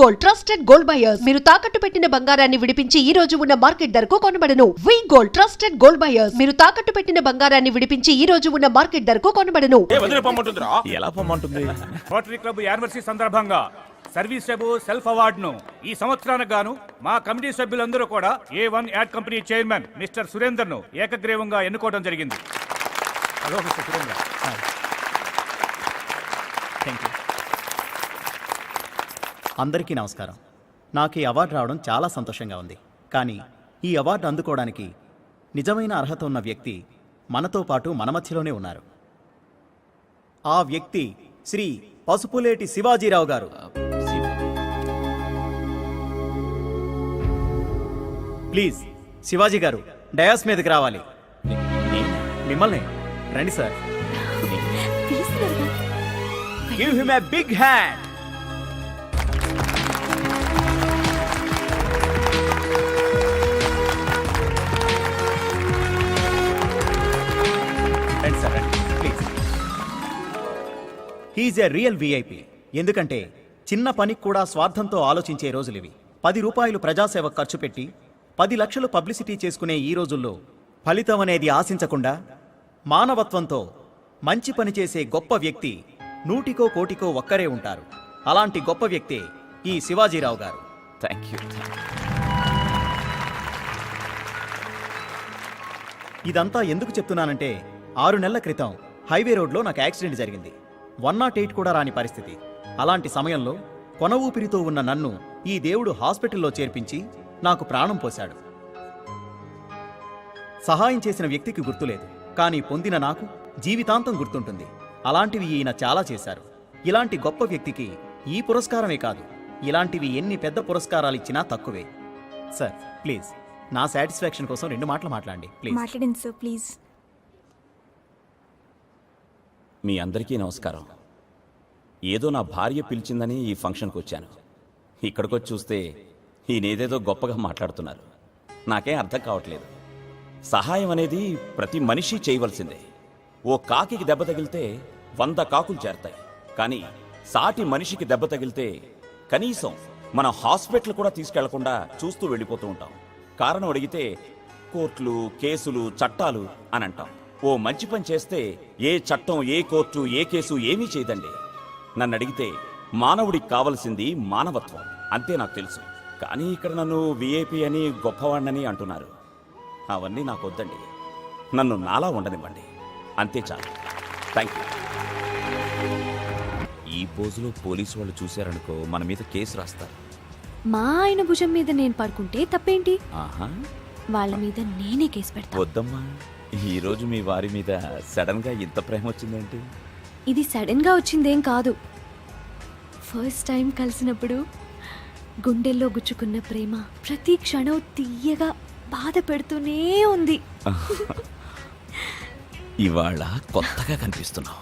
Gold trusted gold buyers. మీరు తాకట్టు పెట్టిన బంగారాన్ని విడిపించి ఈ రోజు ఉన్న మార్కెట్ ధరకు కొనబడను. వి గోల్డ్ ట్రస్టెడ్ గోల్డ్ బయర్స్. మీరు తాకట్టు పెట్టిన బంగారాన్ని విడిపించి ఈ రోజు ఉన్న మార్కెట్ ధరకు కొనబడను. ఎలా పొమ్మంటుంది? రోటరీ క్లబ్ యానివర్సరీ సందర్భంగా సర్వీస్ టేబుల్ సెల్ఫ్ అవార్డును ఈ సంవత్సరానికి గాను మా కమిటీ సభ్యులందరూ కూడా A1 ad company chairman mister Surender ను ఏకగ్రీవంగా ఎన్నుకోవడం జరిగింది. Hello mister Surender. Thank you. అందరికీ నమస్కారం. నాకు ఈ అవార్డు రావడం చాలా సంతోషంగా ఉంది. కానీ ఈ అవార్డు అందుకోవడానికి నిజమైన అర్హత ఉన్న వ్యక్తి మనతో పాటు మన మధ్యలోనే ఉన్నారు. ఆ వ్యక్తి శ్రీ పసుపులేటి శివాజీరావు గారు. ప్లీజ్ శివాజీ గారు డయాస్ మీదకి రావాలి. మిమ్మల్ని రండి sir. Give him a big hand. He's a real VIP. ఎందుకంటే చిన్న పనికి కూడా స్వార్థంతో ఆలోచించే రోజులివి. 10 రూపాయలు ప్రజాసేవ ఖర్చు పెట్టి 10 లక్షలు పబ్లిసిటీ చేసుకునే ఈ రోజుల్లో ఫలితం అనేది ఆశించకుండా మానవత్వంతో మంచి పని చేసే గొప్ప వ్యక్తి 100కో కోటికో ఒక్కరే ఉంటారు. అలాంటి గొప్ప వ్యక్తే ఈ శివాజీరావు గారు. Thank you. ఇదంతా ఎందుకు చెప్తున్నానంటే 6 నెలల క్రితం హైవే రోడ్లో నాకు యాక్సిడెంట్ జరిగింది. 108 కూడా రాని పరిస్థితి. అలాంటి సమయంలో కొన ఊపిరితో ఉన్న నన్ను ఈ దేవుడు హాస్పిటల్లో చేర్పించి నాకు ప్రాణం పోశాడు. సహాయం చేసిన వ్యక్తికి గుర్తులేదు, కానీ పొందిన నాకు జీవితాంతం గుర్తుంటుంది. అలాంటివి ఈయన చాలా చేశారు. ఇలాంటి గొప్ప వ్యక్తికి ఈ పురస్కారమే కాదు, ఇలాంటివి ఎన్ని పెద్ద పురస్కారాలు ఇచ్చినా తక్కువే. సార్ ప్లీజ్ నా సాటిస్ఫాక్షన్ కోసం 2 మాటలు మాట్లాడండి ప్లీజ్. మాట్లాడండి సార్ ప్లీజ్. మీ అందరికీ నమస్కారం. ఏదో నా భార్య పిలిచిందని ఈ ఫంక్షన్కి వచ్చాను. ఇక్కడికొచ్చి చూస్తే ఈయనేదేదో గొప్పగా మాట్లాడుతున్నారు. నాకేం అర్థం కావట్లేదు. సహాయం అనేది ప్రతి మనిషి చేయవలసిందే. ఓ కాకికి దెబ్బ తగిలితే 100 కాకులు చేరతాయి. కానీ సాటి మనిషికి దెబ్బ తగిలితే కనీసం మన హాస్పిటల్ కూడా తీసుకెళ్లకుండా చూస్తూ వెళ్ళిపోతూ ఉంటాం. కారణం అడిగితే కోర్టులు, కేసులు, చట్టాలు అని అంటాం. ఓ మంచి పని చేస్తే ఏ చట్టం, ఏ కోర్టు, ఏ కేసు ఏమీ చేయదండి. నన్ను అడిగితే మానవుడికి కావలసింది మానవత్వం, అంతే నాకు తెలుసు. కానీ ఇక్కడ నన్ను విఐపి అని, గొప్పవాణ్ణని అంటున్నారు. అవన్నీ నాకు వద్దండి. నన్ను నాలా ఉండనివ్వండి, అంతే చాలు. Thank you. ఈ పోజులో పోలీసు వాళ్ళు చూశారనుకో మన మీద కేసు రాస్తారు. మా ఆయన భుజం మీద నేను పడుకుంటే తప్పేంటి? ఆహా, వాళ్ళ మీద నేనే కేసు పెడతా. వద్దమ్మా. ఈ రోజు మీ వారి మీద సడన్ గా ఇంత ప్రేమ వచ్చిందేంటి? ఇది సడన్ గా వచ్చిందేం కాదు. ఫస్ట్ టైం కలిసినప్పుడు గుండెల్లో గుచ్చుకున్న ప్రేమ ప్రతి క్షణం తీయగా బాధ పెడుతూనే ఉంది. ఇవాళ కొత్తగా కనిపిస్తున్నావు.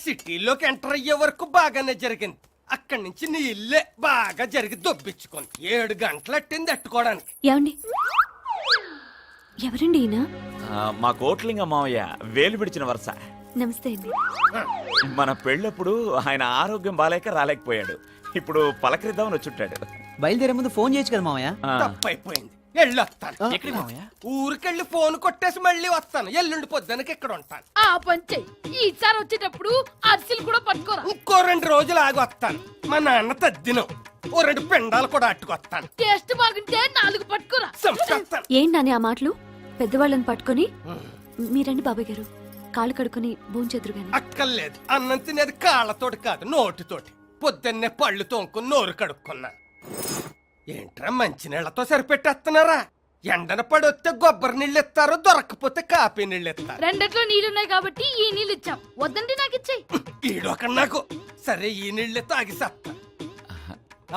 సిటీలోకి ఎంటర్ అయ్యే వరకు బాగానే జరిగింది. అక్కడి నుంచి నీ ఇల్లే బాగా జరిగి దొబ్బించుకొని 7 గంటలు అట్టింది తట్టుకోవడానికి. ఏమండి, ఎవరండి ఈయన? మా కోట్లింగ మావయ్య, వేలు విడిచిన వరుస. నమస్తే అండి. మన పెళ్ళప్పుడు ఆయన ఆరోగ్యం బాలేక రాలేకపోయాడు. ఇప్పుడు పలకరిద్దామని వచ్చుంటాడు. బయలుదేరే ముందు ఫోన్ చేయొచ్చు కదా మామయ్య. తప్పైపోయింది, వెళ్ళొస్తాను. ఎక్కడికి మావయ్య? ఊరికెళ్ళి ఫోన్ కొట్టేసి మళ్ళీ వస్తాను. ఎల్లుండి పొద్దునకి ఇక్కడ ఉంటాను. ఆ పంచే ఈసారి వచ్చేటప్పుడు అరిసెలు కూడా పట్టుకోరా. ఇంకో 2 రోజులు ఆగి వస్తాను. మా నాన్న తద్దినం ఓ 2 పిండాలు కూడా అట్టుకొస్తాను. టేస్ట్ బాగుంటే 4 పట్టుకోరా. ఏంటని ఆ మాటలు? పెద్దవాళ్ళని పట్టుకొని మీరండి బాబాయ్ గారు, కాళ్ళు కడుక్కొని భోంచెదురు గాని. అక్కర్లేదు, అన్నం తినేది కాళ్ళతోటి కాదు నోటితోటి. పొద్దున్నే పళ్ళు తోముకుని నోరు కడుక్కున్నా. ఏంట్రా మంచినీళ్లతో సరిపెట్టేస్తున్నారా? ఎండన పడొస్తే కొబ్బరి నీళ్ళు ఇస్తారు, దొరకపోతే కాపీ నీళ్ళు ఇస్తారు. రెండిట్లో నీళ్లున్నాయి కాబట్టి ఈ నీళ్ళు ఇచ్చాం. వద్దండి నాకు ఇచ్చేయి. ఈడొక నాకు సరే ఈ నీళ్ళే తాగి సత్తా.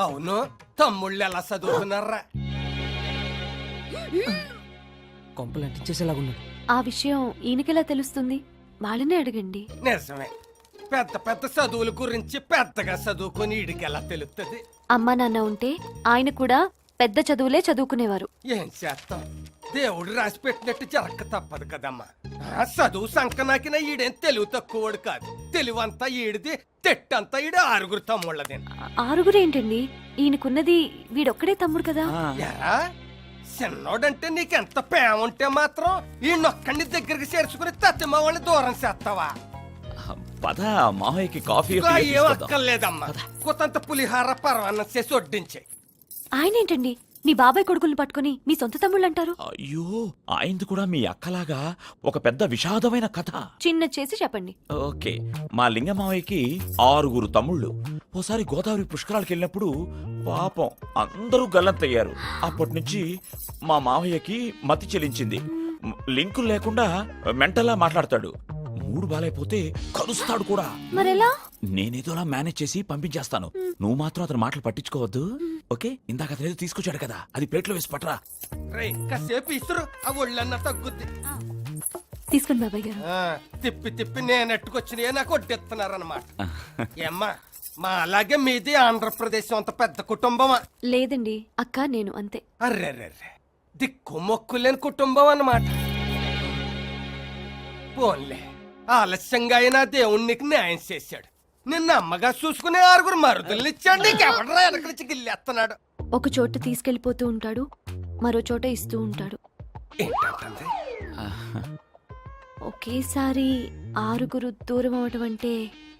అవును, తమ్ముళ్ళు ఎలా చదువుతున్నారా? ఆ విషయం ఈయనకెలా తెలుస్తుంది? వాళ్ళనే అడగండి. నిజమే, పెద్ద పెద్ద చదువుల గురించి పెద్దగా చదువుకుని ఈడికెలా తెలుస్తుంది? అమ్మా నాన్న ఉంటే ఆయన కూడా పెద్ద చదువులే చదువుకునేవారు. ఏం చేస్తాం, దేవుడు రాసి పెట్టినట్టు జరగక తప్పదు కదమ్మా. చదువు సంకనాకిన ఈడేం తెలివి తక్కువడు కాదు. తెలివంతా ఈడిది, తెట్టంతా ఈడు 6 తమ్ముళ్ళది. ఆరుగురు ఏంటండి? ఈయనకున్నది వీడొక్కడే తమ్ముడు కదా. ఎరా చిన్నోడంటే నీకెంత ప్రేమ ఉంటే మాత్రం ఈయనొక్కడిని దగ్గరికి చేర్చుకుని తత్తిమ వాళ్ళని దూరం చేస్తావా? పద మావయ్యకి కాఫీ ఇంకా ఏం అక్కర్లేదమ్మా. కొత్తంత పులిహార పరవాన్నం చేసి వడ్డించే. ఆయన ఏంటండి మీ బాబాయ్ కొడుకుల్ని పట్టుకుని మీ సొంత తమ్ముళ్ళు అంటారు? అయ్యో ఆయనది కూడా మీ అక్కలాగా ఒక పెద్ద విషాదమైన కథ. చిన్న చేసి చెప్పండి. ఓకే, మా లింగమావయ్యకి 6 తమ్ముళ్ళు. ఓసారి గోదావరి పుష్కరాలకు వెళ్ళినప్పుడు పాపం అందరూ గల్లంతయ్యారు. అప్పటి నుంచి మా మావయ్యకి మతి చెలించింది. లింకులు లేకుండా మెంటల్లా మాట్లాడతాడు. మూడు బాలైపోతే కలుస్తాడు కూడా. మరెలా? నేనేదోలా మేనేజ్ చేసి పంపించేస్తాను. నువ్వు మాత్రం అతని మాటలు పట్టించుకోవద్దు, ఓకే? ఇందాక అతను ఏదో తీసుకొచ్చాడు కదా, అది ప్లేట్లో వేసి పట్టరా. రేయ్ కాసేపు ఇసురు, ఆ ఒళ్ళన్నా తగ్గుద్ది. తీసుకోండి బాబాయ్ గారు. తిప్పి తిప్పి నేనెట్టుకొచ్చినా నాకు వడ్డిస్తున్నారన్నమాట. ఏమ్మా, మా అలాగే మీది ఆంధ్రప్రదేశ్ అంత పెద్ద కుటుంబమా? లేదండి, అక్క నేను అంతే. అర్రెర్రెర్రె, దిక్కు మొక్కు లేని కుటుంబం అన్నమాట. పోన్లే, ఆలస్యంగా అయినా దేవుడు నీకు న్యాయం చేశాడు. నిన్న అమ్మగా చూసుకునే 6 మరుదుల్ని ఇచ్చాడు. నీకెవడరా వెనకలిచ్చి గిల్లేస్తున్నాడు? ఒక చోట తీసుకెళ్లిపోతూ ఉంటాడు, మరో చోట ఇస్తూ ఉంటాడు. ఏంటంటుంది? ఒకేసారి 6 దూరం అవటం అంటే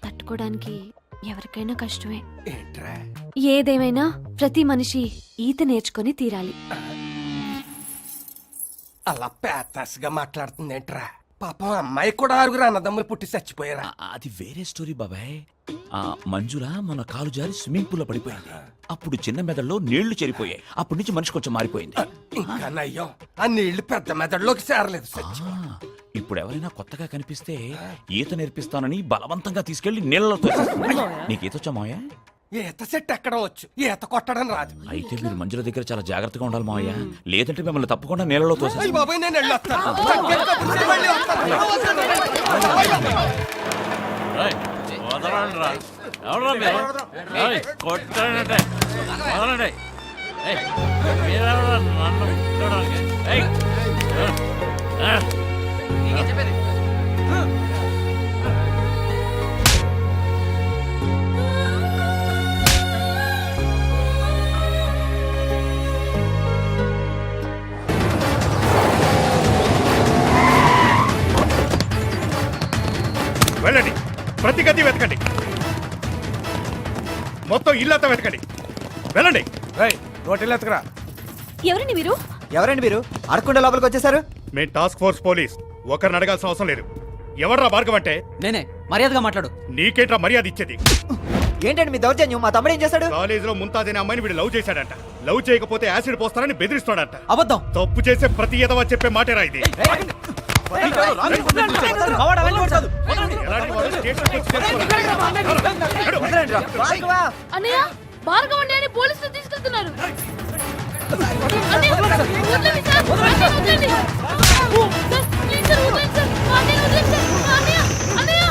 తట్టుకోవడానికి ఎవరికైనా కష్టమే. ఏంట్రా? ఏదేమైనా ప్రతి మనిషి ఈత నేర్చుకొని తీరాలి. అలా పేతాసుగా మాట్లాడుతుందేంట్రా? పాపం అమ్మాయి కూడా 6 అన్నదమ్ములు పుట్టి చచ్చిపోయారా? అది వేరే స్టోరీ బాబాయ్. ఆ మంజుల మన కాలు జారి స్విమ్మింగ్ పూల్ లో పడిపోయింది. అప్పుడు చిన్న మెదడులో నీళ్లు చెరిపోయాయి. అప్పటి నుంచి మనిషి కొంచెం మారిపోయింది. ఇంకా నయ్యం, ఆ నీళ్లు పెద్ద మెదడులోకి చేరలేదు. ఇప్పుడు ఎవరైనా కొత్తగా కనిపిస్తే ఈత నేర్పిస్తానని బలవంతంగా తీసుకెళ్లి నీళ్ళలో తోసేస్తాను. నీకు ఈత వచ్చా మావయ్య? ఈత చెట్టు ఎక్కడం వచ్చు, ఈత కొట్టడం రాదు. అయితే మీరు మంజుల దగ్గర చాలా జాగ్రత్తగా ఉండాలి మావయ్య, లేదంటే మిమ్మల్ని తప్పకుండా నీళ్ళలో అయ్య తోసేస్తాను. బాబాయ్, నేను వెళ్ళొస్తాను. మళ్ళీ వస్తాను. వెళ్ళండి, ప్రతి గది వెతకండి, మొత్తం ఇల్లంతా వెతకండి. వెళ్ళండి. రోడ్లు ఎత్తకరా. ఎవరండి మీరు? ఎవరండి మీరు? అడగకుండా లోపలికి వచ్చేసారు. మేము టాస్క్ ఫోర్స్ పోలీస్. ఒకరిని అడగాల్సిన అవసరం లేదు. ఎవర్రా భార్గవ్ అంటే? నేనే. మర్యాదగా మాట్లాడు. నీకేంట్రా మర్యాద ఇచ్చేది? ఏంటండి మీ దౌర్జన్యం? మా తమ్ముడు ఏం చేశాడు? కాలేజీలో ముంతాజ్ అనే అమ్మాయిని వీడు లవ్ చేశాడంట. లవ్ చేయకపోతే యాసిడ్ పోస్తారని బెదిరిస్తాడంట. అబద్ధం. తప్పు చేసే ప్రతి ఎదవా చెప్పే మాటేరా ఇది. ఎలాంటి వాళ్ళు స్టేషన్కి వచ్చి చేసుకోవాలి. అన్నయ్య, భార్గవ్ అన్నయ్యని పోలీసులు తీసుకెళ్తున్నారు. అన్నయ్య, వదలండి సార్. అన్నయ్య, వదలండి. సార్, ప్లీజ్ సార్, వదలండి సార్. అన్నయ్య, వదలండి సార్. అన్నయ్య, అన్నయ్య.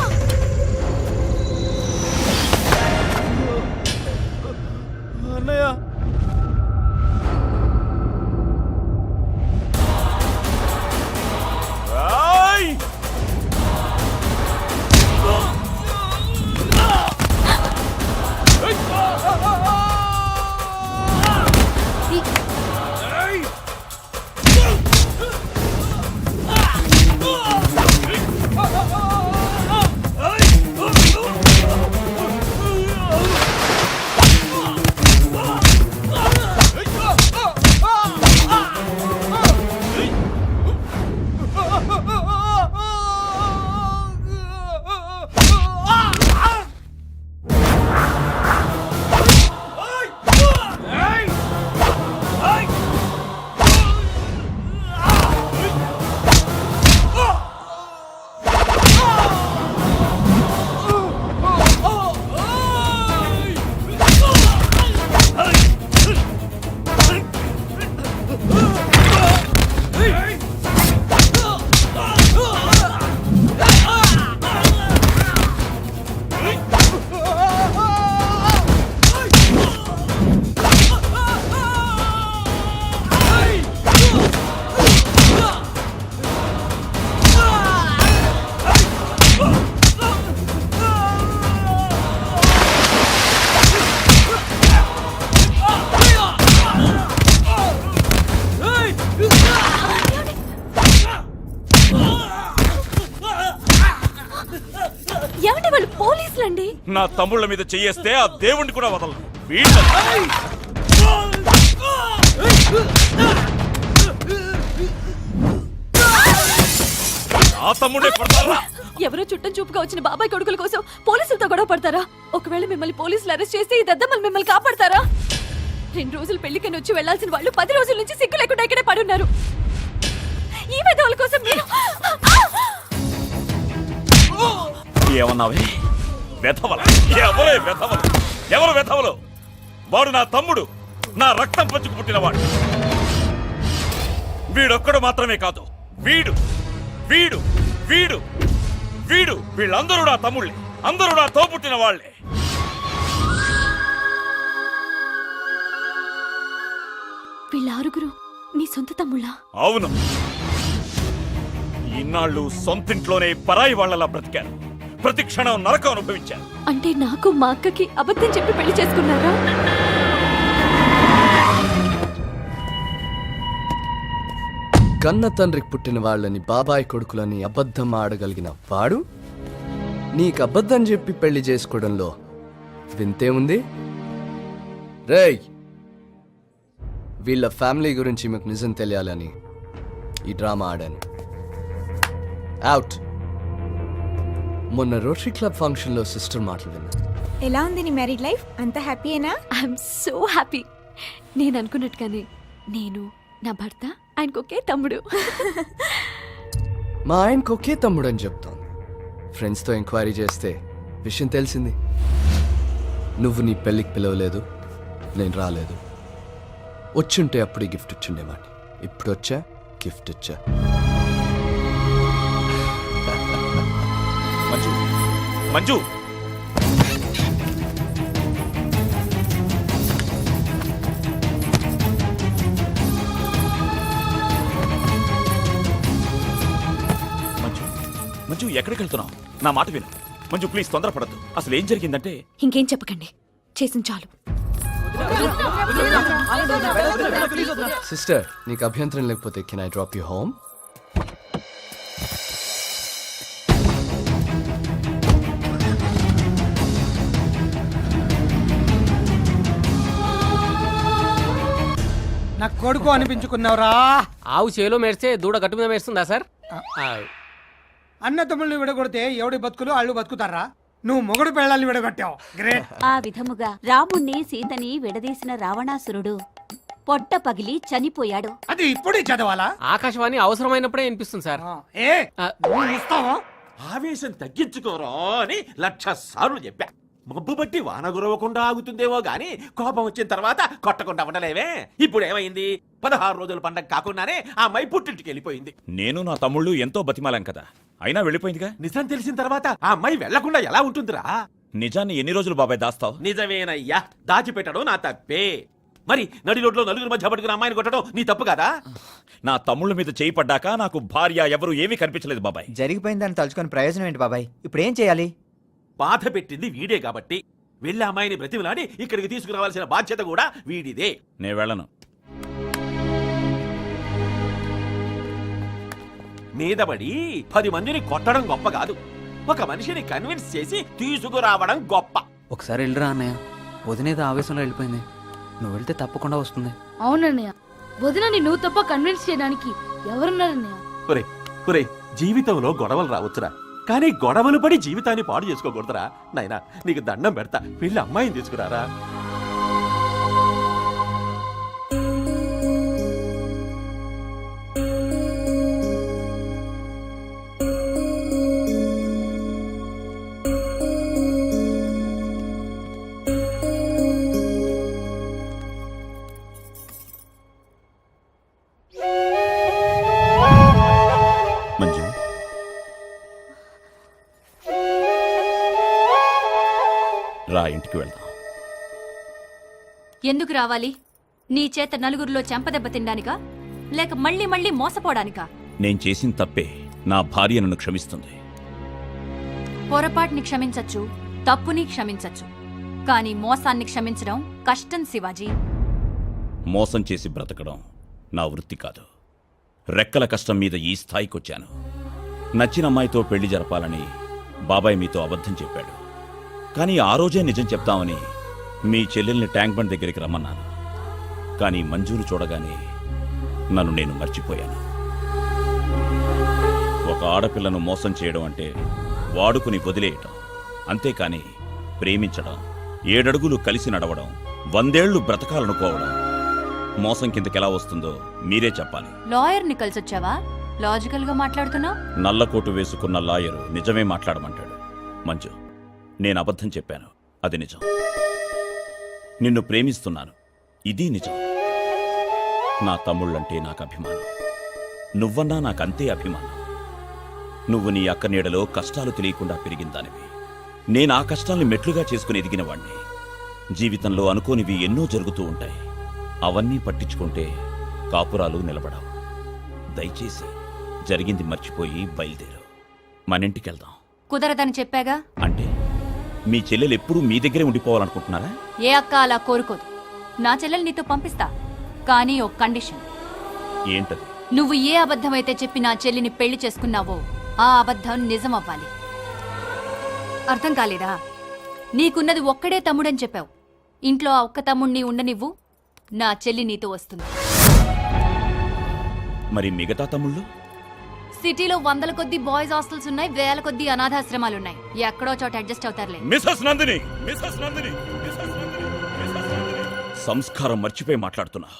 ఏమంటే వాళ్ళు పోలీసులండి. నా తమ్ముళ్ళ మీద చెయ్యేస్తే ఆ దేవుణ్ణి కూడా వదలను. వీళ్ళ ఆ తమ్ముడే కొడతారా? ఎవరో చుట్టం చూపుగా వచ్చిన బాబాయ్ కొడుకుల కోసం పోలీసులతో గొడవ పడతారా? ఒకవేళ మిమ్మల్ని పోలీసులు అరెస్ట్ చేస్తే ఈ దద్దమ్మలు మిమ్మల్ని కాపాడతారా? 2 రోజులు పెళ్లికని వచ్చి వెళ్లాల్సిన వాళ్ళు 10 రోజుల నుంచి సిగ్గు లేకుండా ఇక్కడే పడున్నారు. ఈ విధవుల కోసం మీరు ఏమన్నావే? వెధవల? ఎవరే వెధవలు? ఎవరు వెధవలు? వాడు నా తమ్ముడు, నా రక్తం పంచుకు పుట్టినవాడు. వీడొక్కడు మాత్రమే కాదు, వీడు వీడు వీడు వీడు వీళ్ళందరూ నా తమ్ముళ్ళే, అందరూ నా తోపుట్టిన వాళ్లే. వీళ్ళ 6 నీ సొంత తమ్ముళ్ళా? అవును, ఇన్నాళ్ళు సొంతింట్లోనే పరాయి వాళ్లలా బ్రతికారు. ప్రతి క్షణం నరకం అనుభవించారు. అంటే నాకు మా అక్కకి అబద్ధం చెప్పి పెళ్లి చేసుకున్నారా? కన్న తండ్రికి పుట్టిన వాళ్ళని బాబాయ్ కొడుకులని అబద్ధం ఆడగలిగిన వాడు నీకు అబద్ధం చెప్పి పెళ్లి చేసుకోవడంలో వింతే ఉంది. రేయ్, వీళ్ళ ఫ్యామిలీ గురించి మీకు నిజం తెలియాలని ఈ డ్రామా ఆడాను. అవుట్. మొన్న రోటరీ క్లబ్ ఫంక్షన్లో సిస్టర్ మాటలు విన్నా. ఎలా ఉంది నీ మ్యారీడ్ లైఫ్? అంత హ్యాపీయేనా? I'm so happy. నేను అనుకున్నట్టుగానే నేను, నా భర్త, ఆయనకొకే తమ్ముడు. మా ఆయనకు ఒకే తమ్ముడు అని చెప్తోంది. ఫ్రెండ్స్తో ఎంక్వైరీ చేస్తే విషయం తెలిసింది. నువ్వు నీ పెళ్ళికి పిలవలేదు, నేను రాలేదు. వచ్చుంటే అప్పుడు ఈ గిఫ్ట్ ఇచ్చుండేవాడిని. ఇప్పుడు వచ్చా, గిఫ్ట్ ఇచ్చా. మంజు, మంజు, మంజు, ఎక్కడికి వెళ్తున్నావు? నా మాట విను మంజు, ప్లీజ్ తొందరపడద్దు. అసలు ఏం జరిగిందంటే... ఇంకేం చెప్పకండి, చేసిన చాలు. సిస్టర్, నీకు అభ్యంతరం లేకపోతే can I drop you home? నా కొడుకు అనిపించుకున్నావురా. ఆవు చేలో మేడిస్తే దూడ గట్టు మీద మేడుస్తుందా సార్? అన్న తమ్ముళ్ళని విడగొడితే ఎవడి బతుకులు అళ్ళు బతుకుతారా? నువ్వు మొగుడు పెళ్ళాలని విడగొట్టావు. గ్రేట్. ఆ విధముగా రాముణ్ణి సీతని విడదీసిన రావణాసురుడు పొట్ట పగిలి చనిపోయాడు. అది ఇప్పుడు చదవాలా? ఆకాశవాణి అవసరమైనప్పుడే వినిపిస్తుంది సార్. ఏ నువ్వు ఇస్తావా? ఆవేశం తగ్గించుకోరా అని 1,00,000 సార్లు చెప్పా. మబ్బు బట్టి వాన గురవకుండా ఆగుతుందేమో గాని కోపం వచ్చిన తర్వాత కొట్టకుండా ఉండలేవే. ఇప్పుడు ఏమైంది? 16 రోజుల పండగ కాకుండానే ఆ అమ్మాయి పుట్టింటికి వెళ్ళిపోయింది. నేను నా తమ్ముళ్ళు ఎంతో బతిమాలాం కదా, అయినా వెళ్ళిపోయిందిగా. నిజం తెలిసిన తర్వాత ఆ అమ్మాయి వెళ్లకుండా ఎలా ఉంటుందిరా? నిజాన్ని ఎన్ని రోజులు బాబాయ్ దాస్తావు? నిజమేనయ్యా, దాచిపెట్టడం నా తప్పే. మరి నడి రోడ్లో నలుగురు మధ్య పట్టుకుని అమ్మాయిని కొట్టడం నీ తప్పు కదా? నా తమ్ముళ్ళ మీద చేయి పడ్డాక నాకు భార్య ఎవరు ఏమీ కనిపించలేదు బాబాయ్. జరిగిపోయిందని తలుచుకొని ప్రయోజనం ఏంటి బాబాయ్? ఇప్పుడు ఏం చేయాలి? బాధ పెట్టింది వీడే కాబట్టి వెళ్ళి అమ్మాయిని బ్రతిమలాడి ఇక్కడికి తీసుకురావాల్సిన బాధ్యత కూడా వీడిదే. నేను వెళ్ళను. మీదబడి 10 మందిని కొట్టడం గొప్ప కాదు, ఒక మనిషిని కన్విన్స్ చేసి తీసుకురావడం గొప్ప. ఒకసారి వెళ్ళరా అన్నయ్య, వదినేదో ఆవేశంలో వెళ్ళిపోయింది. నువ్వు వెళ్తే తప్పకుండా వస్తుంది. అవునన్నయ్య, వదినని నువ్వు తప్ప కన్విన్స్ చేయడానికి ఎవరున్నారన్నయ్య? ఒరే ఒరే, జీవితంలో గొడవలు రావచ్చురా, కానీ గొడవలు పడి జీవితాన్ని పాడు చేసుకోకూడదురా. నాయనా, నీకు దండం పెడతా, వెళ్ళి అమ్మాయిని తీసుకురారా. మంజు, రా, ఇంటికి వెళ్దాం. ఎందుకు రావాలి? నీ చేత నలుగురిలో చెంపదెబ్బ తినడానికా, లేక మళ్ళీ మళ్ళీ మోసపోవడానికా? నేను చేసిన తప్పే నా భార్య నన్ను క్షమిస్తుంది. పొరపాటుని క్షమించచ్చు, తప్పుని క్షమించచ్చు, కానీ మోసాన్ని క్షమించడం కష్టం శివాజీ. మోసం చేసి బ్రతకడం నా వృత్తి కాదు. రెక్కల కష్టం మీద ఈ స్థాయికొచ్చాను. నచ్చిన అమ్మాయితో పెళ్లి జరపాలని బాబాయ్ మీతో అబద్ధం చెప్పాడు. కానీ ఆ రోజే నిజం చెప్తామని మీ చెల్లెల్ని ట్యాంక్ బండ్ దగ్గరికి రమ్మన్నాను. కానీ మంజును చూడగానే నన్ను నేను మర్చిపోయాను. ఒక ఆడపిల్లను మోసం చేయడం అంటే వాడుకుని వదిలేయటం, అంతేకాని ప్రేమించడం, 7 అడుగులు కలిసి నడవడం, 100 ఏళ్లు బ్రతకాలనుకోవడం మోసం కిందకెలా వస్తుందో మీరే చెప్పాలి. లాయర్ని కలిసొచ్చావా? లాజికల్ గా మాట్లాడుతున్నావు. నల్లకోటు వేసుకున్న లాయరు నిజమే మాట్లాడమంటాడు. మంజు, నేను అబద్ధం చెప్పాను, అది నిజం. నిన్ను ప్రేమిస్తున్నాను, ఇది నిజం. నా తమ్ముళ్ళంటే నాకు అభిమానం, నువ్వన్నా నాకంతే అభిమానం. నువ్వు నీ అక్క నీడలో కష్టాలు తెలియకుండా పెరిగిందానివి. నేను ఆ కష్టాల్ని మెట్లుగా చేసుకుని ఎదిగినవాణ్ణి. జీవితంలో అనుకోనివి ఎన్నో జరుగుతూ ఉంటాయి. అవన్నీ పట్టించుకుంటే కాపురాలు నిలబడవు. దయచేసి జరిగింది మర్చిపోయి బయలుదేరు. మనింటికెళ్దాం. కుదరదని చెప్పాగా. అంటే మీ చెల్లెలు ఎప్పుడూ మీ దగ్గరే ఉండిపోవాలనుకుంటున్నారా? ఏ అక్క అలా కోరుకోదు. నా చెల్లెలు నీతో పంపిస్తా, కానీ ఓ కండిషన్. ఏంటది? నువ్వు ఏ అబద్ధమైతే చెప్పి నా చెల్లిని పెళ్లి చేసుకున్నావో ఆ అబద్ధం నిజం అవ్వాలి. అర్థం కాలేదా? నీకున్నది ఒక్కడే తమ్ముడని చెప్పావు. ఇంట్లో ఆ ఒక్క తమ్ముణ్ణి ఉండనివ్వు, నా చెల్లి నీతో వస్తుంది. మరి మిగతా తమ్ముళ్ళు? సిటీలో 100ల కొద్దీ బాయ్స్ హాస్టల్స్ ఉన్నాయి, 1000 కొద్దీ అనాథాశ్రమాలున్నాయి. ఎక్కడో చోట అడ్జస్ట్ అవుతారులే. Mrs Nandini, Mrs Nandini, Mrs Nandini, Mrs Nandini. సంస్కారం మర్చిపోయి మాట్లాడుతున్నావు.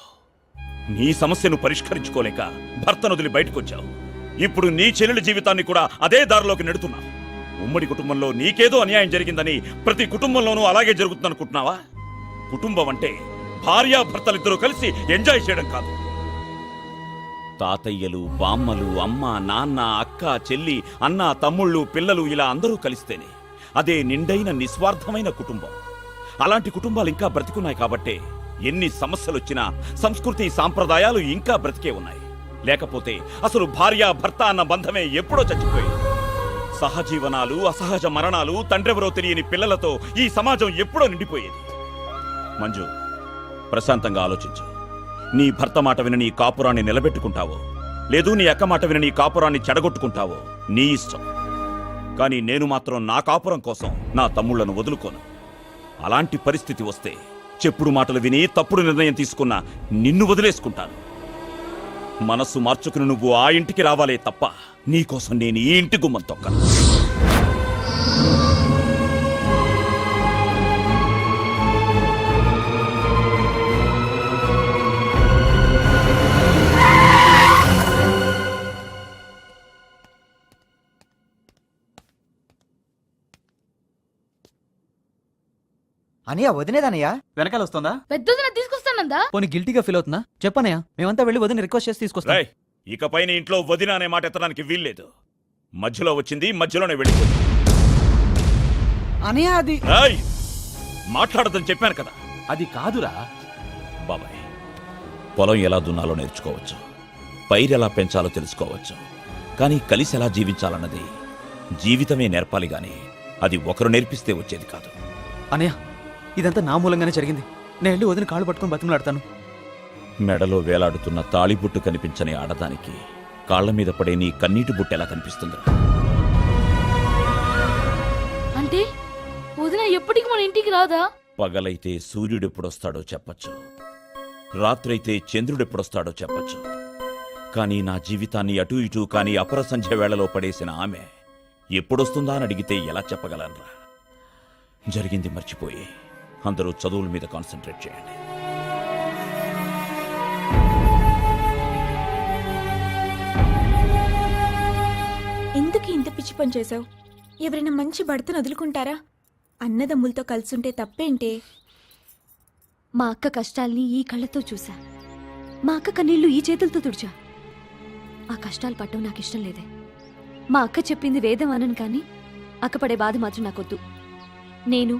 నీ సమస్యను పరిష్కరించుకోలేక భర్తను వదిలి బయటకొచ్చావు. ఇప్పుడు నీ చెల్లెలి జీవితాన్ని కూడా అదే దారిలోకి నెడుతున్నావు. ఉమ్మడి కుటుంబంలో నీకేదో అన్యాయం జరిగిందని ప్రతి కుటుంబంలోనూ అలాగే జరుగుతుందనుకుంటున్నావా? కుటుంబం అంటే భార్యాభర్తలిద్దరూ కలిసి ఎంజాయ్ చేయడం కాదు. తాతయ్యలు, బామ్మలు, అమ్మ, నాన్న, అక్క, చెల్లి, అన్న, తమ్ముళ్ళు, పిల్లలు ఇలా అందరూ కలిస్తేనే అదే నిండైన నిస్వార్థమైన కుటుంబం. అలాంటి కుటుంబాలు ఇంకా బ్రతికున్నాయి కాబట్టే ఎన్ని సమస్యలొచ్చినా సంస్కృతి సాంప్రదాయాలు ఇంకా బ్రతికే ఉన్నాయి. లేకపోతే అసలు భార్యాభర్త అన్న బంధమే ఎప్పుడో చచ్చిపోయింది. సహజీవనాలు, అసహజ మరణాలు, తండ్రెవరో తెలియని పిల్లలతో ఈ సమాజం ఎప్పుడో నిండిపోయేది. మంజు, ప్రశాంతంగా ఆలోచించు. నీ భర్త మాట విని నీ కాపురాన్ని నిలబెట్టుకుంటావో, లేదు నీ అక్క మాట విని నీ కాపురాన్ని చెడగొట్టుకుంటావో నీ ఇష్టం. కానీ నేను మాత్రం నా కాపురం కోసం నా తమ్ముళ్లను వదులుకోను. అలాంటి పరిస్థితి వస్తే చెప్పుడు మాటలు విని తప్పుడు నిర్ణయం తీసుకున్న నిన్ను వదిలేసుకుంటాను. మనస్సు మార్చుకుని నువ్వు ఆ ఇంటికి రావాలే తప్ప నీకోసం నేను ఈ ఇంటి గుమ్మం తొక్కను. అనయ్య, వదిలేదనయ్య. వెనకాల వస్తుందా? పెద్దదిన తీసుకొస్తానందా? పోనీ గిల్టీగా ఫీల్ అవుతుందా? చెప్పనయ్య, మేమంతా వెళ్ళి వదిన రిక్వెస్ట్ చేసి తీసుకొస్తాం. రేయ్, ఇకపై నీ ఇంట్లో వదిన అనే మాట ఎత్తడానికి వీల్లేదు. మధ్యలో వచ్చింది, మధ్యలోనే వెళ్ళిపోయింది. అనయ్య, అది రేయ్, మాట్లాడదని చెప్పాను కదా. అది కాదురా బాబాయ్, పొలం ఎలా దున్నాలో నేర్చుకోవచ్చు, పైరెలా పెంచాలో తెలుసుకోవచ్చు, కానీ కలిసి ఎలా జీవించాలన్నది జీవితమే నేర్పాలి గాని అది ఒకరు నేర్పిస్తే వచ్చేది కాదు. అనయ్య, ఇదంతా నా మూలంగానే జరిగింది. నేను వెళ్ళి వదిన కాళ్ళు పట్టుకుని బతిమలాడతాను. మెడలో వేలాడుతున్న తాళిబుట్టు కనిపించని ఆడదానికి కాళ్ల మీద పడే నీ కన్నీటి బుట్టు ఎలా కనిపిస్తుందో? అంటే వదిన ఎప్పటికి మన ఇంటికి రాదా? పగలైతే సూర్యుడెప్పుడొస్తాడో చెప్పచ్చు, రాత్రైతే చంద్రుడెప్పుడొస్తాడో చెప్పచ్చు. కానీ నా జీవితాన్ని అటూ ఇటూ కాని అపర సంధ్య వేళలో పడేసిన ఆమె ఎప్పుడొస్తుందా అని అడిగితే ఎలా చెప్పగలనరా? జరిగింది మర్చిపోయి అందరూ చదువుల మీద కాన్సన్ట్రేట్ చేయండి. ఎందుకు ఇంత పిచ్చి పని చేశావు? ఎవరైనా మంచి భర్తను వదులుకుంటారా? అన్నదమ్ములతో కలిసుంటే తప్పేంటే? మా అక్క కష్టాల్ని ఈ కళ్ళతో చూసా, మా అక్క కన్నీళ్లు ఈ చేతులతో తుడిచా. ఆ కష్టాలు పట్టడం నాకు ఇష్టం లేదే. మా అక్క చెప్పింది వేదం అనను, కానీ అక్క పడే బాధ మాత్రం నాకొద్దు. నేను,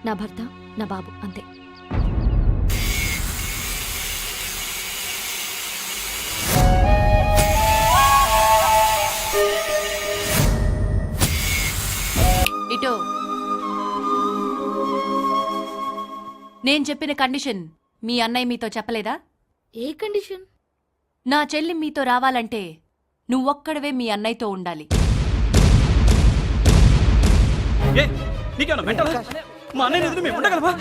నా భర్త, నా బాబు, అంతే. ఇటో, నేను చెప్పిన కండిషన్ మీ అన్నయ్య మీతో చెప్పలేదా? ఏ కండిషన్? నా చెల్లి మీతో రావాలంటే నువ్వొక్కడవే మీ అన్నయ్యతో ఉండాలి. నీకేమన్నా మెంటల్? మా అన్నయ్య ఎదురు మేము ఉండగలమా?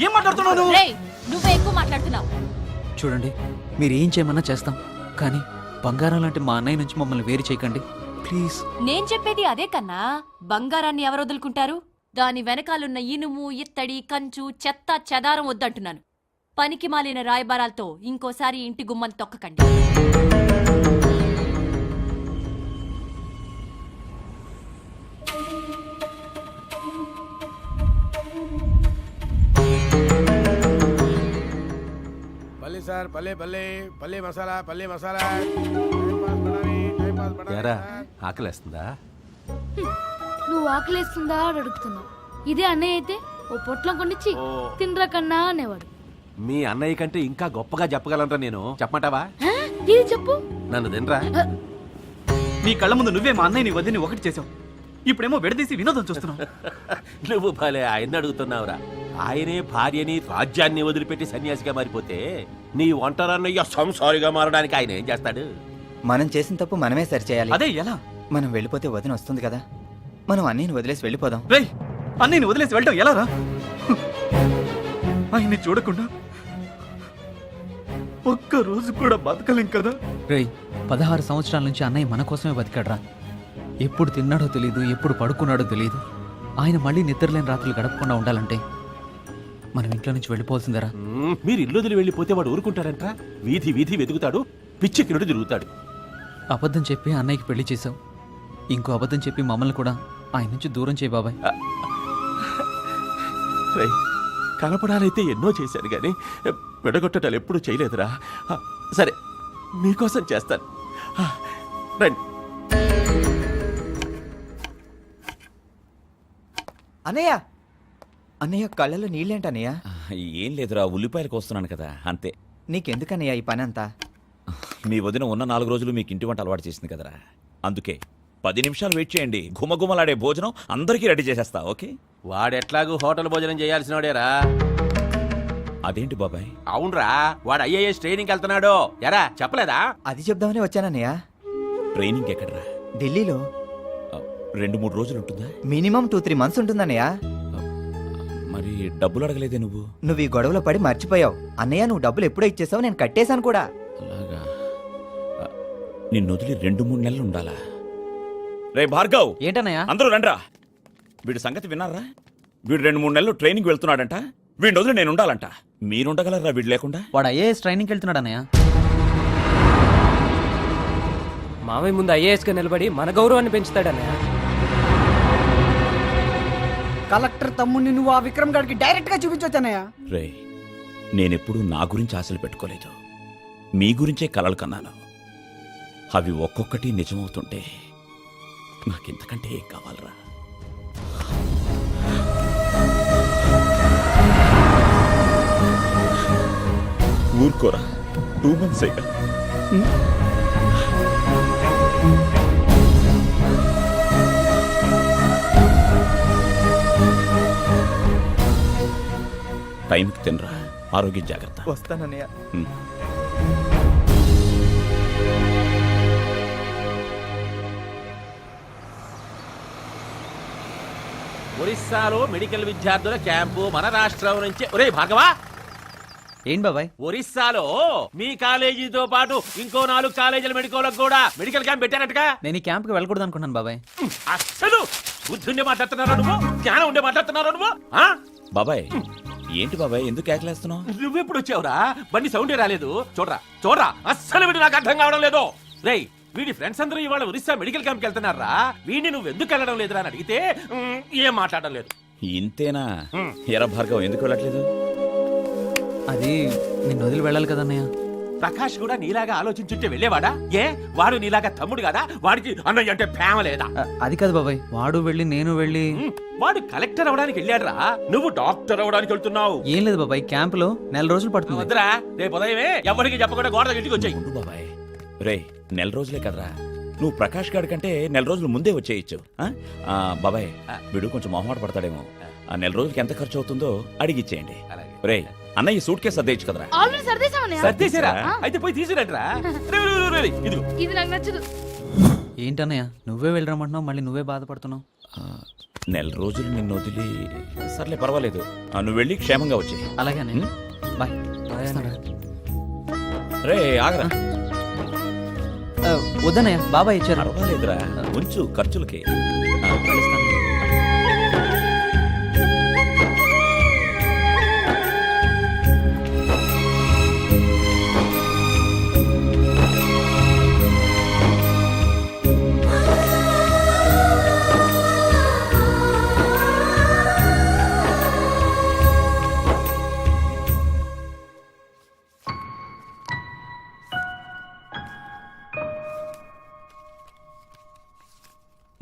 ఏం మాట్లాడుతున్నావు నువ్వు? రేయ్, నువ్వే ఎక్కువ మాట్లాడుతున్నావు. చూడండి, మీరు ఏం చేయమన్నా చేస్తాం, కానీ బంగారం లాంటి మా అన్నయ్య నుంచి మమ్మల్ని వేరు చేయకండి ప్లీజ్. నేను చెప్పేది అదే కన్నా. బంగారాన్ని ఎవరు వదులుకుంటారు? దాని వెనకాలన్న ఇనుము, ఇత్తడి, కంచు, చెత్త, చెదారం వద్దంటున్నాను. పనికి మాలిన రాయబారాలతో ఇంకోసారి ఇంటి గుమ్మం తొక్కకండి. పల్లి సార్, పల్లి మసాలా. ఆకలేస్తుందా? నువ్వు ఆకలేస్తుందా అని అడుగుతున్నావు. ఇదే అన్నయ్య అయితే ఓ పొట్లం కొనిచ్చి తినరా కన్నా అనేవాడు. మీ అన్నయ్య కంటే ఇంకా గొప్పగా చెప్పగలరా నేను? చెప్పమంటావా? ఆ? ఇది చెప్పు. నన్ను తినరా. నీ కళ్ళ ముందు నువ్వే మా అన్నయ్యని వదిని ఒకటి చేసావు, ఇప్పుడేమో విడదీసి వినోదం చూస్తున్నావు. నువ్వు భలే ఆయన అడుగుతున్నావురా. ఆయనే భార్యని రాజ్యాన్ని వదిలిపెట్టి సన్యాసిగా మారిపోతే నీ ఒంటరన్నయ్య సంసారిగా మారడానికి ఆయన ఏం చేస్తాడు? మనం చేసిన తప్పు మనమే సరిచేయాలి. అదే ఎలా? మనం వెళ్ళిపోతే వదిన వస్తుంది కదా, మనం అన్నీని వదిలేసి వెళ్ళిపోదాం. రేయ్, అన్నయ్యని వదిలేసి వెళ్ళటం ఎలా రా? ఆయన్ని చూడకుండా ఒక్క రోజు కూడా బతకలేం కదా. రేయ్, 16 సంవత్సరాల నుంచి అన్నయ్య మన కోసమే బతికాడ్రా. ఎప్పుడు తిన్నాడో తెలియదు, ఎప్పుడు పడుకున్నాడో తెలియదు. ఆయన మళ్ళీ నిద్రలేని రాత్రులు గడపకుండా ఉండాలంటే మనం ఇంట్లో నుంచి వెళ్ళిపోవాల్సిందరా. మీరు ఇల్లు వదిలి వెళ్ళిపోతే వాడు ఊరుకుంటాడంట. వీధి వీధి వెతుకుతాడు, పిచ్చెక్కినట్టు తిరుగుతాడు. అబద్ధం చెప్పి అన్నయ్యకి పెళ్లి చేశావు, ఇంకో అబద్ధం చెప్పి మమ్మల్ని కూడా ఆయన నుంచి దూరం చేయి బాబాయ్. కలపడాలైతే ఎన్నో చేశాను కానీ విడగొట్టడాలు ఎప్పుడూ చేయలేదురా. సరే, మీకోసం చేస్తాను. రండి. అన్నయ్య కళ్ళలో నీళ్ళేంటన్నయ్య? ఏం లేదురా, ఉల్లిపాయలు కోస్తున్నాను కదా అంతే. నీకెందుకన్నయ్య ఈ పని అంతా? మీ వదిన ఉన్న 4 రోజులు మీకు ఇంటి వంట అలవాటు చేసింది కదరా, అందుకే 10 నిమిషాలు వెయిట్ చేయండి, గుమగుమలాడే భోజనం అందరికీ రెడీ చేసేస్తా. ఓకే? వాడెట్లాగూ హోటల్ భోజనం చేయాల్సిన వాడేరా. అదేంటి బాబాయ్? అవునరా, వాడు ఐఏఎస్ ట్రైనింగ్ వెళ్తున్నాడు. ఎరా చెప్పలేదా? అది చెప్దామని వచ్చానన్నయ్య. ట్రైనింగ్ ఎక్కడరా? ఢిల్లీలో 2-3 రోజులు ఉంటుందా? మినిమం 2-3 మంత్స్ ఉంటుందన్నయ్య. మరి డబ్బులు అడగలేదే నువ్వు? నువ్వు ఈ గొడవలో పడి మర్చిపోయావు అన్నయ్య. నువ్వు డబ్బులు ఎప్పుడో ఇచ్చేసావు, నేను కట్టేశాను కూడా. అలాగా? నిన్ను వదిలి 2-3 నెలలు ఉండాలా? రే భార్గవ్, ఏంటన్నయ్య? అందరూ రండ్రా. వీడి సంగతి విన్నారా? వీడు 2-3 నెలలు ట్రైనింగ్ వెళ్తున్నాడంట. వీడిని వదిలి నేను ఉండాలంట. మీరుండగలరా వీడు లేకుండా? వాడు ఐఏఎస్ ట్రైనింగ్కి వెళ్తున్నాడు అన్నయ్య. మామయ్య ముందు ఐఏఎస్ గా నిలబడి మన గౌరవాన్ని పెంచుతాడన్నయ్య. కలెక్టర్ తమ్ముడిని నువ్వు ఆ విక్రమ్ గారికి డైరెక్ట్ గా చూపించొచ్చన్నయ్య. రే, నేనెప్పుడు నా గురించి ఆశలు పెట్టుకోలేదు, మీ గురించే కలలు కన్నాను. అవి ఒక్కొక్కటి నిజమవుతుంటే నాకింతకంటే ఏం కావాలరా? ఊరుకోరా, 2 months టైంకి తినరా, ఆరోగ్యం జాగ్రత్త. వస్తానన్నయ్య. ఒరిస్సాలో మెడికల్ విద్యార్థుల క్యాంపు మన రాష్ట్రం నుంచి. ఒరే భార్గవా, ఏం బాబాయ్? ఒరిస్సాలో మీ కాలేజీతో పాటు ఇంకో 4 కాలేజీల మెడికల్ కూడా మెడికల్ క్యాంప్ పెట్టారటగా. నేను ఈ క్యాంప్కి వెళ్ళకూడదు అనుకున్నాను బాబాయ్. అసలు బుద్ధుండే మాట్లాడుతున్నారా నువ్వు? జ్ఞానం ఉండే మాట్లాడుతున్నారా నువ్వు? బాబాయ్, ఏంటి బాబాయ్ ఎందుకు కేకలేస్తున్నావు? నువ్వెప్పుడు వచ్చావురా? బండి సౌండే రాలేదు. చూడరా, అస్సలు వీడు నాకు అర్థం కావడం లేదు. రేయ్, వీడి ఫ్రెండ్స్ అందరూ ఇవాళ ఒరిస్సా మెడికల్ క్యాంప్కి వెళ్తున్నారా? వీడిని నువ్వు ఎందుకు వెళ్ళడం లేదురా అని అడిగితే ఏం మాట్లాడడం లేదు. ఇంతేనా? ఎరా భార్గవ్, ఎందుకు వెళ్ళట్లేదు? అది నిన్ను వదిలి వెళ్ళాలి కదన్నయ్య. ప్రకాష్ కూడా నీలాగా ఆలోచించుంటే వెళ్ళేవాడా? ఏ, వాడు నీలాగా తమ్ముడు కదా? వాడికి అన్నయ్య అంటే ప్రేమ లేదా? అది కాదు బాబాయ్, వాడు వెళ్ళి నేను వెళ్ళి. వాడు కలెక్టర్ అవడానికి వెళ్ళాడురా, నువ్వు డాక్టర్ అవడానికి వెళ్తున్నావు. ఏం లేదు బాబాయ్, క్యాంపులో 4 రోజులు పడుతుంది. వద్దురా, రేపు ఉదయమే ఎవరికి చెప్పకుండా గోడ ఇంటికి వచ్చాయి. బాబాయ్, రే 4 రోజులే కదరా, నువ్వు ప్రకాష్ గారి కంటే 4 రోజులు ముందే వచ్చేయచ్చు. బాబాయ్, వీడు కొంచెం మొహమాట పడతాడేమో. ఆ 4 రోజులకి ఎంత ఖర్చు అవుతుందో అడిగిచ్చేయండి. రే, అన్నయ్య సూట్ కేసు సర్దేయచ్చు కదరా? ఆల్రెడీ సర్దేశామన్నయ్య. సర్దేశారా? అయితే పోయి తీసుకురండిరా. ఇది నాకు నచ్చదు. ఏంటన్నయ్య, నువ్వే వెళ్ళరమ్మంటున్నావు, మళ్ళీ నువ్వే బాధపడుతున్నావు. నెల రోజులు నిన్ను వదిలి సర్లే పర్వాలేదు నువ్వు వెళ్ళి క్షేమంగా వచ్చే. అలాగే అన్నయ్య. బాయ్. రే ఆగరా. వద్దన్నయ్య, బాబాయ్ ఇచ్చారు. పర్వాలేదురా, ఉంచు ఖర్చులకి.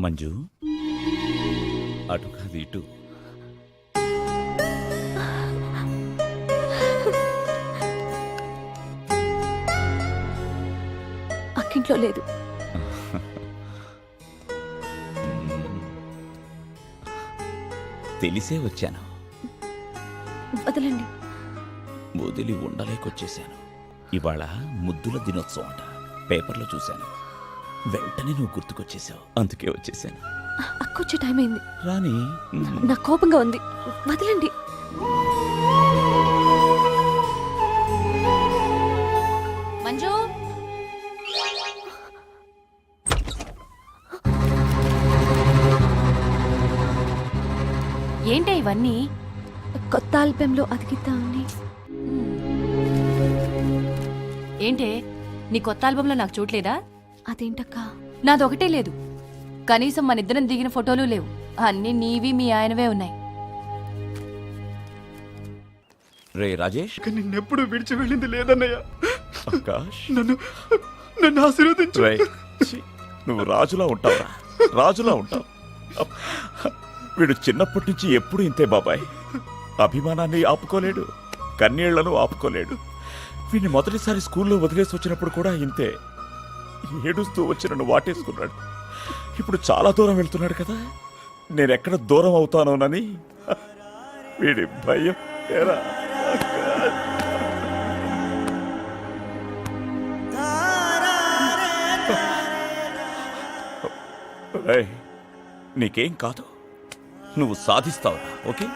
మంజు, అటు కాదు ఇటు. అక్కింట్లో లేదు. తెలిసే వచ్చాను. వదలండి. వదిలి ఉండలేకొచ్చేసాను. ఇవాళ ముద్దుల దినోత్సవం అంట, పేపర్లో చూశాను. వెంటనే నువ్వు గుర్తుకొచ్చేసావు, అందుకే వచ్చేసాను. అక్కొచ్చే టైం అయింది. రాని. నా కోపంగా ఉంది, వదలండి. మంజు, ఏంటే ఇవన్నీ? కొత్త ఆల్బమ్లో అతికిద్దామని. ఏంటే నీ కొత్త ఆల్బంలో నాకు చూడలేదా? అదేంటక్క, నాదొకటే లేదు. కనీసం మన ఇద్దరం దిగిన ఫోటోలు లేవు. అన్నీ నీవి మీ ఆయనవే ఉన్నాయి. రే రాజేష్, నిన్నెప్పుడు విడిచి వెళ్ళింది లేదన్నయ్య. ఆకాష్, నన్ను ఆశీర్వదించు. రేయ్, ఛీ, నువ్వు రాజులా ఉంటావురా, రాజులా ఉంటావు. వీడు చిన్నప్పటి నుంచి ఎప్పుడు ఇంతే బాబాయ్. అభిమానాన్ని ఆపుకోలేడు, కన్నీళ్లను ఆపుకోలేడు. వీడిని మొదటిసారి స్కూల్లో వదిలేసి వచ్చినప్పుడు కూడా ఇంతే. ఏడుస్తూ వచ్చి నన్ను వాటేసుకున్నాడు. ఇప్పుడు చాలా దూరం వెళ్తున్నాడు కదా, నేనెక్కడ దూరం అవుతానోనని వీడి భయం. ఏరా నీకేం కాదు, నువ్వు సాధిస్తావురా. ఓకే,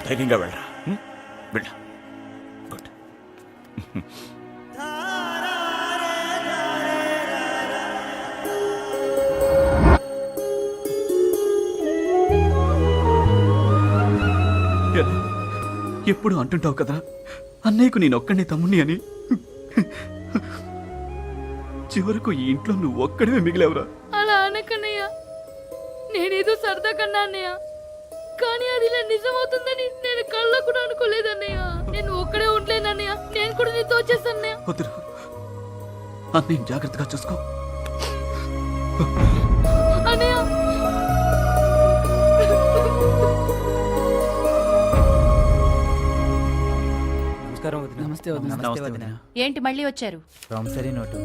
ధైర్యంగా వెళ్ళరా. వెళ్ళ. గుడ్. ఎప్పుడు అంటుంటావు కదా అన్నయ్యకు నేను ఒక్కడే తమ్ముణ్ణి అని. చివరకు ఈ ఇంట్లో నువ్వు ఒక్కడే మిగిలేవురా. అలా అనకన్నయ్య, నేనేదో సరదా కన్నా అన్నయ్య, కానీ అది ఇలా నిజమవుతుందని నేను కళ్ళలో కూడా అనుకోలేదన్నయ్య. నేను ఒక్కడే ఉండలేనన్నయ్య, నేను కూడా నీతో వచ్చేస్తానన్నయ్య. వద్దురా, అన్నయ్య జాగ్రత్తగా చూసుకో. అన్నయ్య, నమస్తే వదిన. ఏంటి మళ్ళీ వచ్చారు? Promissory note.